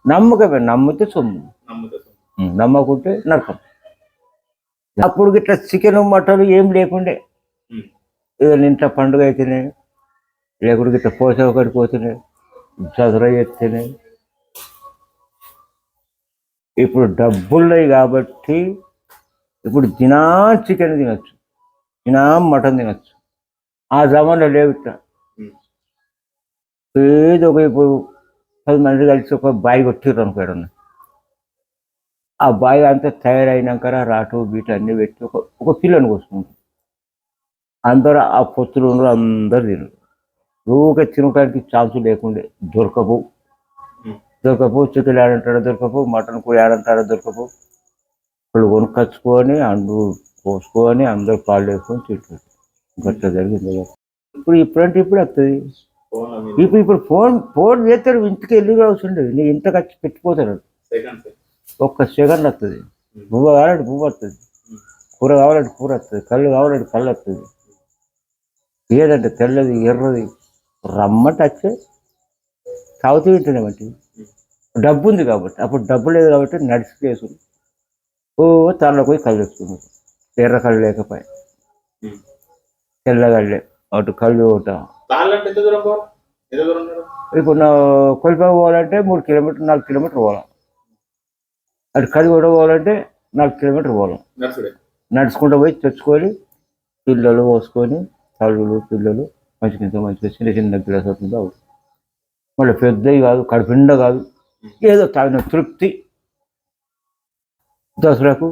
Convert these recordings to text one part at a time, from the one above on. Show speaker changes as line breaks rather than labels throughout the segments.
నమ్మకమే, నమ్మితే సొమ్ము, నమ్మకుంటే నరకం. అప్పుడు ఇట్లా చికెన్ మటన్ ఏం లేకుండే, ఏదైనా ఇంట్లో పండుగ అయితేనే, లేకుంటే ఇట్లా పోసే ఒకటికి పోతున్నాయి, చదుర ఎత్తినాయి. ఇప్పుడు డబ్బులున్నాయి కాబట్టి ఇప్పుడు దినా చికెన్ తినచ్చు, దినా మటన్ తినచ్చు. ఆ జమాన్లో లేవు ఇట్లా. ఏదో ఒక ఇప్పుడు 10 మంది కలిసి ఒక బాయి కొట్టిర్రు అనుకోడు, ఆ బాయి అంతా తయారైనాక రాటు బీట అన్నీ పెట్టి ఒక పిల్లని కోసుకుంటారు. అందరూ ఆ పొత్తులు అందరు తినరు. ఊరికే తినడానికి ఛాన్స్ లేకుండే, దొరకవు. చికెన్ ఆడంటాడో దొరకవు, మటన్ కూడా ఆడంటాడో దొరకవు. వాళ్ళు కొనుక్కొచ్చుకొని అండు పోసుకొని అందరు పాలు వేసుకొని తింటారు. గట్ల జరిగింది. ఇప్పుడంటే ఇప్పుడు వస్తుంది. ఇప్పుడు ఫోన్ చేస్తాడు, ఇంటికి వెళ్ళి రావచ్చుండే, నీ ఇంటికి వచ్చి పెట్టిపోతాడు. ఒక్క సెకండ్ వస్తుంది. పువ్వు కావాలంటే పువ్వు వస్తుంది, కూర కావాలంటే కూర వస్తుంది, కళ్ళు కావాలంటే కళ్ళు వస్తుంది. ఏదంటే తెల్లది ఎర్రది రమ్మంటే వచ్చే తాగుతూ తింటున్నామంటే. డబ్బు ఉంది కాబట్టి, అప్పుడు డబ్బు లేదు కాబట్టి నడిచి చేసుకుని తనలో పోయి కళ్ళు తెచ్చుకున్నారు. ఎర్ర కళ్ళు లేకపోయా, తెల్లగళ్ళే అటు కళ్ళు ఒకట. ఇప్పుడు నా కొలిపా పోవాలంటే 3 కిలోమీటర్లు 4 కిలోమీటర్లు పోవాలి. అటు కళ్ళు కూడా పోవాలంటే 4 కిలోమీటర్లు పోవాలి. నడుచుకుంటూ పోయి తెచ్చుకొని పిల్లలు పోసుకొని, తల్లులు పిల్లలు మంచిగా చిన్న చిన్న గ్లాస్ అవుతుందో మళ్ళీ పెద్దవి కాదు, కడుపుండ కాదు, ఏదో తాగిన తృప్తి. దసరాకు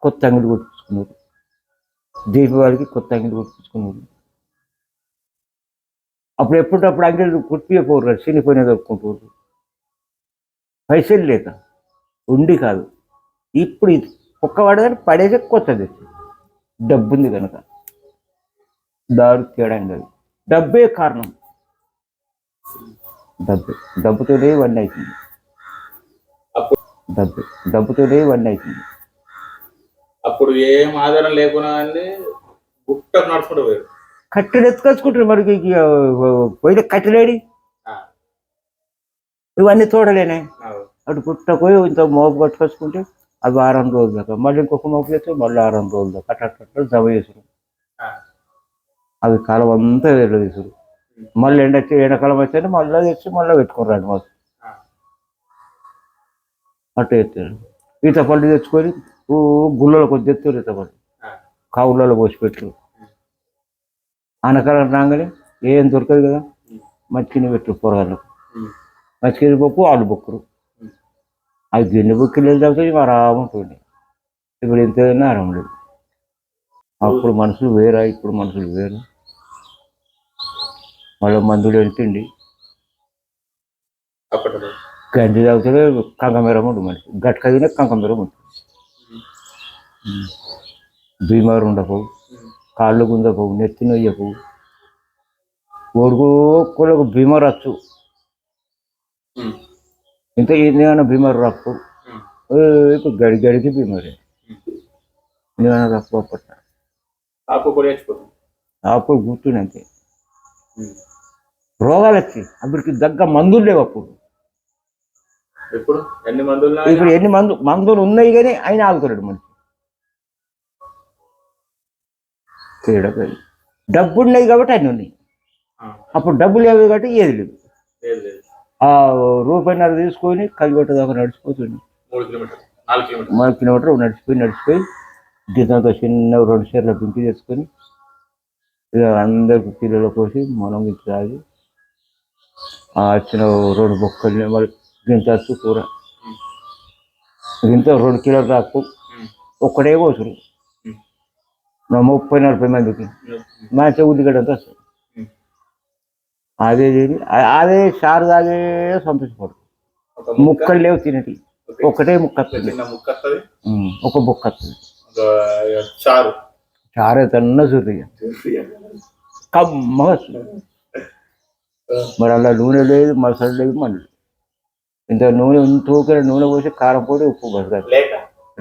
కొత్త అంగిడి కొట్టించుకున్నారు, దీపావళికి కొత్త అంగిడి కొట్టించుకున్నారు. అప్పుడు ఎప్పుడప్పుడు అంగిడి కుట్టిపోరు, చినిపోయిన దొరుకుంటారు. పైసలు లేక ఉండి కాదు. ఇప్పుడు ఇది ఒక్క వాడదని పడేసే కొత్తది డబ్బు ఉంది కనుక. దారు తేడా కాదు, డబ్బే కారణం. డబ్బుతోనే వన్ అవుతుంది, డబ్బుతోనే వన్ అవుతుంది.
అప్పుడు ఏం ఆధారం లేకున్నా నడుచుకుంటూ పోయారు.
కట్టెలు ఎత్తుకొచ్చుకుంటారు. మరికి పోయిన కట్టెలేడి ఇవన్నీ తోడలేనే. అటు పుట్ట పోయి ఇంత మోపు కట్టుకొచ్చుకుంటే అవి 6 రోజుల దాకా, మళ్ళీ ఇంకొక మోపు చేస్తే మళ్ళీ 6 రోజుల దాకా అట్లా జమ చేసుడు. అవి కాలం అంతా తీసుడు. మళ్ళీ ఎండాకాలం వచ్చే మళ్ళీ తెచ్చి మళ్ళీ పెట్టుకుని మాకు అట్లా ఎత్తారు. ఈత పళ్ళు తెచ్చుకొని గుళ్ళలో కొద్ది ఎత్తారు. ఈత పళ్ళు కావులలో పోసి పెట్టరు. ఆనకాలం రాగానే ఏం దొరకదు కదా, మచ్చిని పెట్టరు పొరగాళ్ళకు. మచ్చిని పప్పు ఆలు బొక్కరు, అవి గిన్నె బుక్కిలు తాగుతాయి, ఆరాము ఉంటుంది. ఇప్పుడు ఎంత ఆరాం లేదు. అప్పుడు మనుషులు వేరా, ఇప్పుడు మనుషులు వేరు. మళ్ళీ మందులు ఎంతండి, గంజి తాగుతాడే కంకమేరం ఉంటుంది. మనిషి గట్క తినే కంకమేరం ఉంటుంది. బీమారు ఉండకపోవు, కాళ్ళు గుంజకపోవు, నెత్తి నొయ్యకపోవు. ఒడుకోలకు బీమారు వచ్చు, ఇంత ఏమైనా బీమారు రాకు. ఇప్పుడు గడికి బీమారే ఏమైనా రప్పు అప్పట్ల అప్పుడు గుర్తుండే అంతే. రోగాలు వచ్చి అప్పటికి దగ్గర మందులు లేవు. అప్పుడు
ఇప్పుడు
ఎన్ని మందులు ఉన్నాయి కానీ ఆయన ఆగుతున్నాడు మనిషి. తేడా డబ్బు ఉన్నాయి కాబట్టి అన్నీ ఉన్నాయి. అప్పుడు డబ్బులు లేవు కాబట్టి ఏది లేదు. ఆ రూపాయిన్నర తీసుకొని కలిగొట్ట దాకా నడిచిపోతుంది. 4 కిలోమీటర్లు నడిచిపోయి దీంతో చిన్న 2 షేర్ల పింకి తెచ్చుకొని ఇక అందరికి పిల్లలు కోసి మనం ఇంటి తాగి వచ్చిన 2 బొక్కలు మరి గింత కూర, గింత 2 కిలోలు రాకు ఒక్కడే కోసుడు. 30-40 మందికి మంచిగా ఉల్లిగడ్డంతా వస్తుంది. అదే చారు తాగే సంతోషపడు. ముక్కలు లేవు తినటి, ఒకటే ముక్క వస్తుంది, ఒక బొక్క వస్తుంది. చారు తన్న చూసి కమ్మగా వస్తుంది. మరి అలా నూనె లేదు, మసాలా లేదు, మళ్ళీ ఇంత నూనె నూనె పోసి కారం పొడి ఉప్పు బతకాలి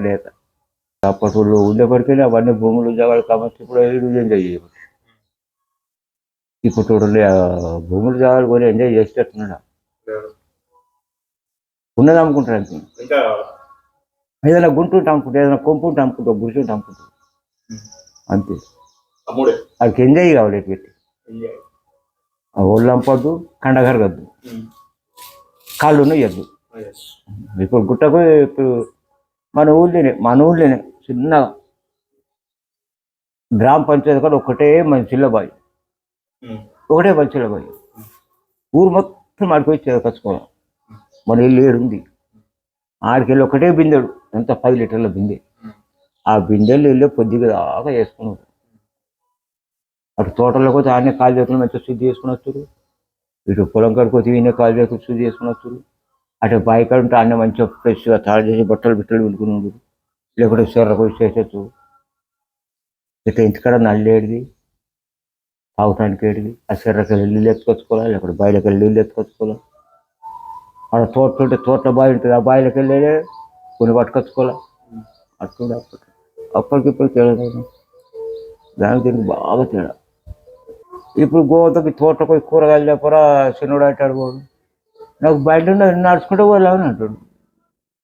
లేక. అప్పట్లో ఉండేపటికైనా అవన్నీ భూములు జాగాలు కాబట్టి ఇప్పుడు ఎంజాయ్ చేయవచ్చు. ఇప్పుడు భూములు జాగాలు కొని ఎంజాయ్ చేసేటట్టున్నాడా? ఉన్నది అమ్ముకుంటారు అంతే.
ఇంకా కావాలా?
ఏదైనా గుంటు ఉంటే అమ్ముకుంటారు, ఏదైనా కొంపు ఉంటే అమ్ముకుంటారు, గుడిసి ఉంటే అమ్ముకుంటారు అంతే.
అమ్ముడే
వాళ్ళకి ఎంజాయ్ కావాలి ఎటు పెట్టి.
ఎంజాయ్.
ఆ ఒళ్ళు అంపద్దు, కండ కరగద్దు, కాళ్ళు ఇవ్వద్దు.
Yes.
ఇప్పుడు గుట్టకు ఇప్పుడు మన ఊళ్ళోనే చిన్నగా గ్రామ పంచాయతీ కూడా ఒకటే మంచిల బావి, ఒకటే మంచిల బావి. ఊరు మొత్తం ఆడికి వచ్చి కచ్చుకోవాలి. మన ఇల్లు ఏడుంది, ఆడికెళ్ళి ఒకటే బిందెడు, ఎంత 10 లీటర్ల బిందె. ఆ బిందెలు వెళ్ళి పొద్దుగా దాకా వేసుకున్నారు. అటు తోటలోకి పోతే ఆడనే కాలు చేతులు మంచిగా శుద్ధి చేసుకుని వచ్చారు, ఇటు పొలం కాడికి పోతే ఈయన కాలు చేతులు శుద్ధి చేసుకుని వచ్చారు, అటు బావి కాడ ఉంటే ఆడనే మంచిగా ఫ్రెష్గా తాడు చేసి బట్టలు వినుకున్నాడు, లేకుంటే చెర్రకు చేసేచ్చు. ఇట్లా ఇంటికాడ నల్లేడిది, తాగుతానికి ఏడిది, ఆ చెర్రకి వెళ్ళి నీళ్ళు ఎత్తుకొచ్చుకోవాలి, లేకపోతే బావిలోకి వెళ్ళి నీళ్ళు ఎత్తుకొచ్చుకోవాలి. ఆడ తోట ఉంటే తోట బావి ఉంటుంది, ఆ బావిలోకి వెళ్ళి కొన్ని పట్టుకొచ్చుకోవాలి. అట్లా అప్పటికిప్పుడు తేడా దానికి దీనికి బాగా తేడా. ఇప్పుడు గోవతకి తోటకు కూరగాయలు లేపరా చిన్నోడు అంటాడు, నాకు బయట నడుచుకుంటూ పోలేమని అంటాడు.